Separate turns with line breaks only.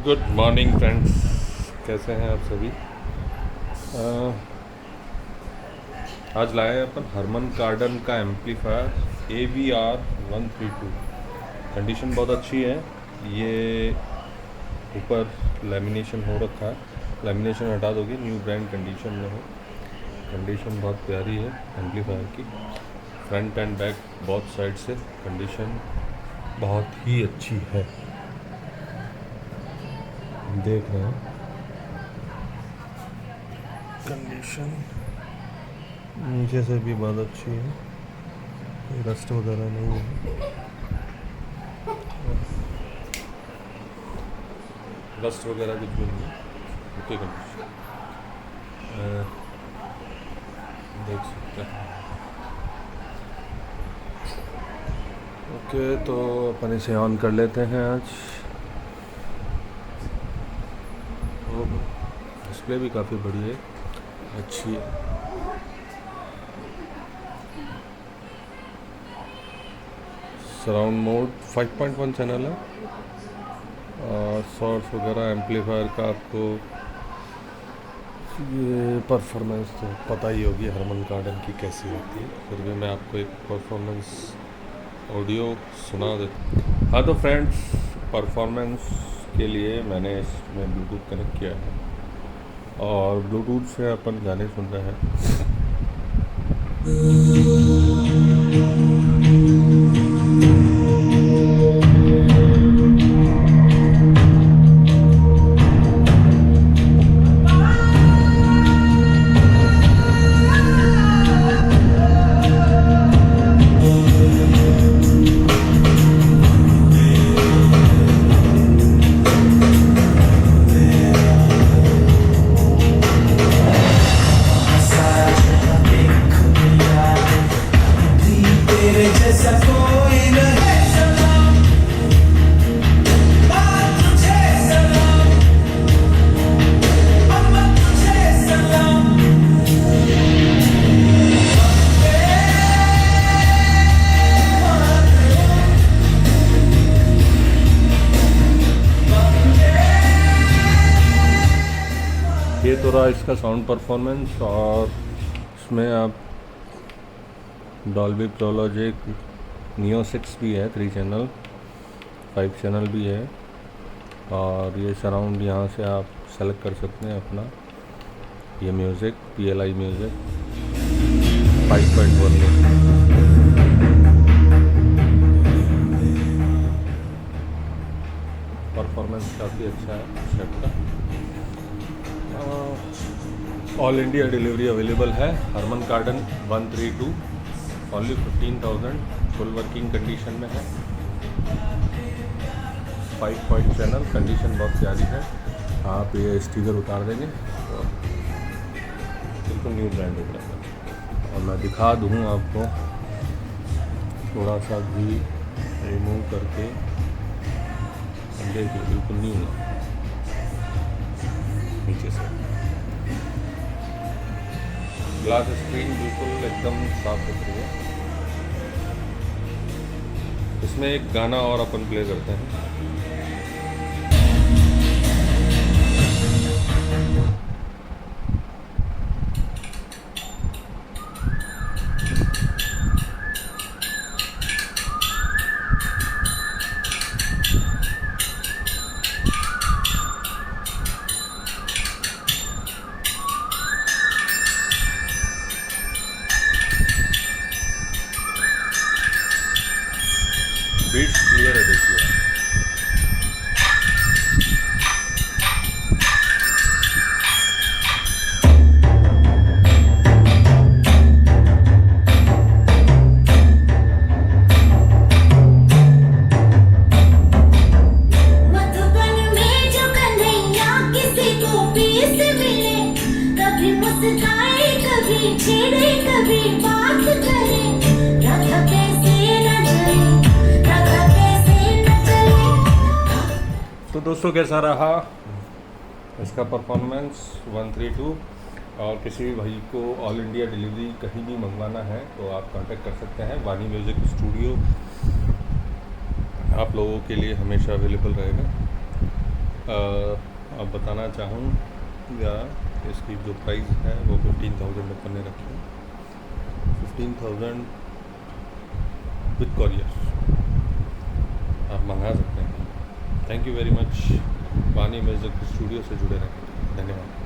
Good morning friends, कैसे हैं आप सभी। आज लाए हैं अपन हरमन कार्डन का एम्पलीफायर AVR-132। कंडीशन बहुत अच्छी है। ये ऊपर लेमिनेशन हो रखा है, लेमिनेशन हटा दोगे, न्यू ब्रांड कंडीशन में है। कंडीशन बहुत प्यारी है एम्पलीफायर की। Front end back both side से कंडीशन बहुत ही अच्छी है। देख रहे हैं कंडीशन नीचे से भी बहुत अच्छी है, कोई रस्ट वगैरह नहीं है। रस्ट वगैरह कुछ भी नहीं है, ओके कंडीशन देख सकते हैं। ओके, तो अपन इसे ऑन कर लेते हैं आज। डिस्प्ले भी काफ़ी बड़ी है, अच्छी है। सराउंड मोड 5.1 चैनल है और सोर्स वगैरह एम्पलीफायर का आपको ये परफॉर्मेंस तो पता ही होगी हरमन कार्डन की कैसी होती है, फिर भी मैं आपको एक परफॉर्मेंस ऑडियो सुना देता। हाँ तो फ्रेंड्स, परफॉर्मेंस के लिए मैंने इसमें ब्लूटूथ कनेक्ट किया है और ब्लूटूथ से अपन गाने सुन रहे हैं। ये तो रहा इसका साउंड परफॉर्मेंस। और इसमें आप डॉल्बी प्रोलॉजिक नियो 6 भी है, 3 चैनल 5 चैनल भी है। और ये सराउंड यहाँ से आप सेलेक्ट कर सकते हैं अपना, ये म्यूज़िक PLI म्यूज़िक 5.1 में। परफॉर्मेंस काफ़ी अच्छा है सेट का। ऑल इंडिया डिलीवरी अवेलेबल है। हरमन कार्डन 132 ओनली 15,000, फुल वर्किंग कंडीशन में है। 5 पॉइंट चैनल, कंडीशन बहुत प्यारी है। आप ये स्टिकर उतार देंगे तो बिल्कुल न्यू ब्रांड हो जाएगा। और मैं दिखा दूँ आपको, थोड़ा सा भी रिमूव करके देखिए, बिल्कुल न्यू है नीचे से। ग्लास स्क्रीन बिल्कुल एकदम साफ सुथरी है। इसमें एक गाना और अपन प्ले करते हैं। बीट्स क्लियर है, देखिए। तो दोस्तों, कैसा रहा इसका परफॉर्मेंस 132। और किसी भी भाई को ऑल इंडिया डिलीवरी कहीं भी मंगवाना है तो आप कांटेक्ट कर सकते हैं। वानी म्यूज़िक स्टूडियो आप लोगों के लिए हमेशा अवेलेबल रहेगा। अब बताना चाहूँगा इसकी जो प्राइस है वो 15,000 अपन ने रखी है। 15,000 विद कॉरियर आप मंगा सकते हैं। Thank you very much. वानी म्यूज़िक स्टूडियो से जुड़े रहें। धन्यवाद।